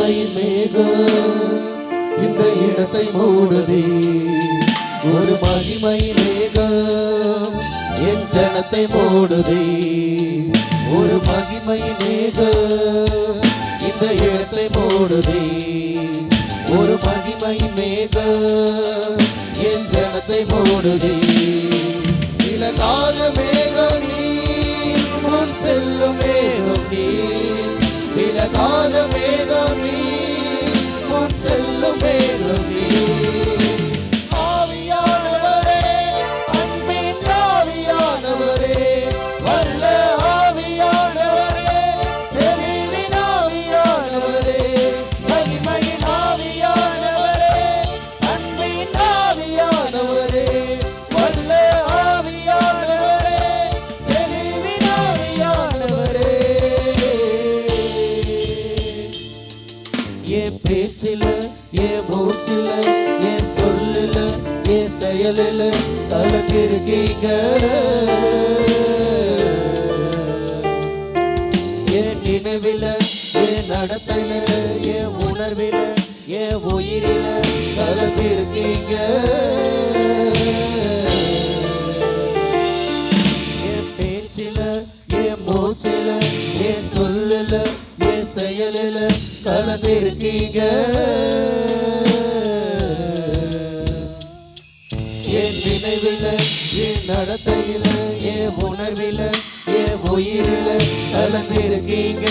மகிமையின் மேகம் இந்த இடத்தை மூடுதே. ஒரு மகிமையின் மேகம் என் ஜனத்தை மூடுதே. ஒரு மகிமையின் மேகம் இந்த இடத்தை மூடுதே. ஒரு மகிமையின் மேகம் என் ஜனத்தை மூடுதே. விலகாத மேகம் நீ, முன் செல்லும் மேகம் நீ. விலகாத மேகம் நீ, முன் செல்லும் மேகம் நீ. ஆவியானவரே, அன்பின் ஆவியானவரே, வல்ல ஆவியானவரே, தெளிவின் ஆவியானவரே, மகிமையின் ஆவியானவரே, அன்பின் ஆவியானவரே, வல்ல ஆவியானவரே, தெளிவின் ஆவியானவரே. என் பேச்சில, என் மூச்சில, என் சொல்லில, என் செயலில கலந்திருக்கீங்க. என் நினைவில, என் நடத்தையில, என் உணர்வில, என் உயிரில கலந்திருக்கீங்க. என் பேச்சில, என் மூச்சில, என் சொல்லில, என் செயலில கலந்திருக்கீங்க. என் நினைவில, என் நடத்தையில, என் உணர்வில, என் உயிரில கலந்திருக்கீங்க.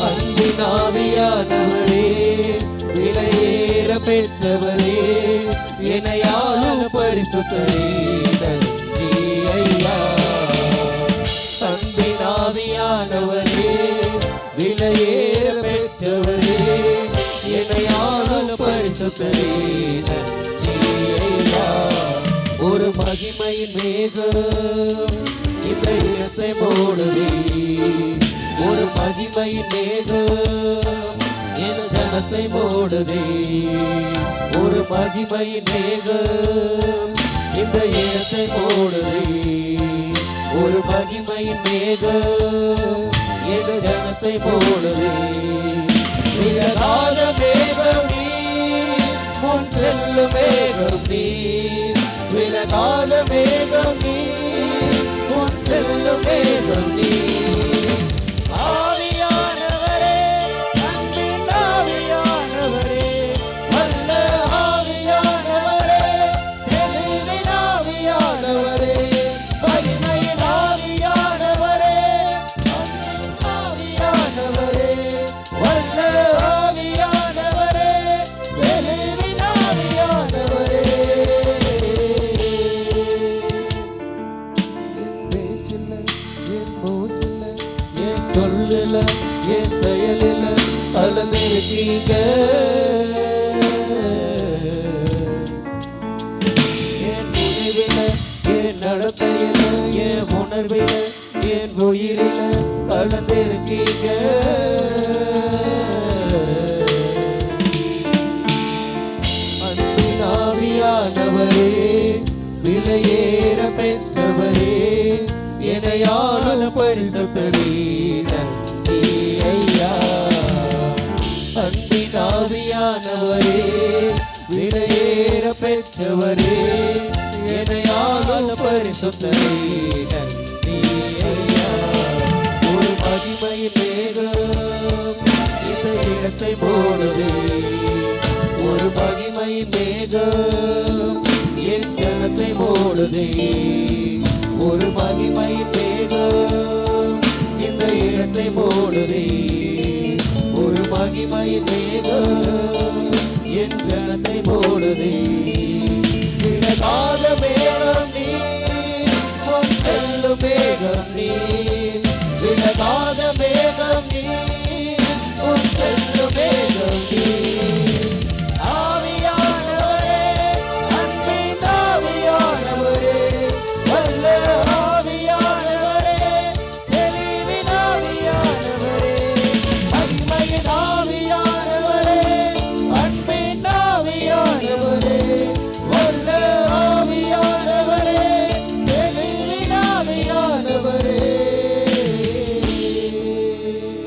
அன்பின் ஆவியானவரே, விலையேற பெற்றவரே, இணையாளும் பரிசுத்தரே, நன்றி ஐயா. அன்பின் ஆவியானவரே, விலையேற பெற்றவரே, இணையாளும் பரிசுத்தரே, நன்றி ஐயா. ஒரு மகிமையின் மேகம் இந்த இடத்தை மூடுதே. ஒரு மகிமையின் மேகம் என் ஜனத்தை மூடுதே. ஒரு மகிமையின் மேகம் இந்த இடத்தை மூடுதே. ஒரு மகிமையின் மேகம் என் ஜனத்தை மூடுதே. விலகாத மேகம் நீ, முன் செல்லும் மேகம் நீ. விலகாத மேகம் நீ, முன் செல்லும் மேகம் நீ. ஆவியானவரே, அன்பின் ஆவியானவரே, வல்ல ஆவியானவரே, தெளிவின் ஆவியானவரே, மகிமையின் ஆவியானவரே, அன்பின் ஆவியானவரே, வல்ல ஆவியானவரே, தெளிவின் ஆவியானவரே. என் பேச்சில, என் மூச்சில, என் சொல்லில, என் செயலில கலந்திருக்கீங்க. என் நினைவில, என் நடத்தையில, என் உணர்வில, என் உயிரில கலந்திருக்கீங்க. அன்பின் ஆவியானவரே, விலையேற பெற்றவரே, இணையாளும் பரிசுத்தரே, நன்றி ஐயா. அன்பின் ஆவியானவரே, விலையேற பெற்றவரே, இணையாளும் பரிசுத்தரே, நன்றி ஐயா. ஒரு மகிமையின் மேகம் இந்த இடத்தை மூடுதே. ஒரு மகிமையின் மேகம் என் ஜனத்தை மூடுதே. ஒரு மகிமையின் மேகம் இந்த இடத்தை மூடுதே. ஒரு மகிமையின் மேகம் என் ஜனத்தை மூடுதே. விலகாத மேகம் நீ, முன் செல்லும் மேகம் நீ. விலகாத மேகம் நீ, முன் செல்லும் மேகம் நீ. ஆவியானவரே, அன்பின் ஆவியானவரே, வல்ல ஆவியானவரே, தெளிவின் ஆவியானவரே, மகிமையின் ஆவியானவரே, அன்பின் ஆவியானவரே, வல்ல ஆவியானவரே, தெளிவின் ஆவியானவரே. ஆமென்.